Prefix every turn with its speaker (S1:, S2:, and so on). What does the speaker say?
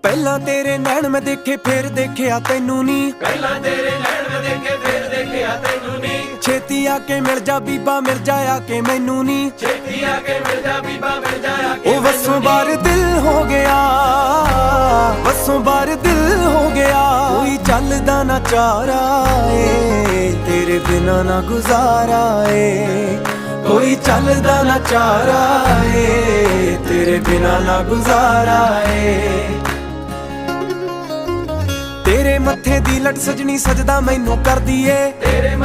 S1: ਪਹਿਲਾਂ ਤੇਰੇ ਨੈਣ ਮੈਂ ਦੇਖੇ ਫਿਰ ਦੇਖਿਆ ਤੈਨੂੰ ਨੀ,
S2: ਪਹਿਲਾਂ ਤੇਰੇ ਨੈਣ ਮੈਂ ਦੇਖੇ ਫਿਰ ਦੇਖਿਆ ਤੈਨੂੰ ਨੀ।
S1: ਛੇਤੀ ਆ ਕੇ ਮਿਲ ਜਾ ਬੀਬਾ ਮਿਲ ਜਾ ਆ ਕੇ ਮੈਨੂੰ ਨੀ,
S2: ਛੇਤੀ ਆ ਕੇ ਮਿਲ ਜਾ ਬੀਬਾ ਮਿਲ ਜਾ ਆ ਕੇ
S1: ਉਹ ਵਸੋਂ ਬਾਰ ਦਿਲ ਹੋ ਗਿਆ, ਵਸੋਂ ਬਾਰ ਦਿਲ ਹੋ ਗਿਆ। ਕੋਈ ਚੱਲਦਾ ਨਾ ਚਾਰਾ ਏ ਤੇਰੇ ਬਿਨਾ ਨਾ ਗੁਜ਼ਾਰਾ ਏ, ਕੋਈ ਚੱਲਦਾ ਨਾ ਚਾਰਾ ਏ ਤੇਰੇ ਬਿਨਾ ਨਾ ਗੁਜ਼ਾਰਾ ਏ। ਤੇਰੇ ਮੱਥੇ ਦੀ ਲਟ ਸਜਣੀ ਸਜਦਾ ਮੈਨੂੰ ਕਰਦੀ ਏ,
S2: ਤੇਰੇ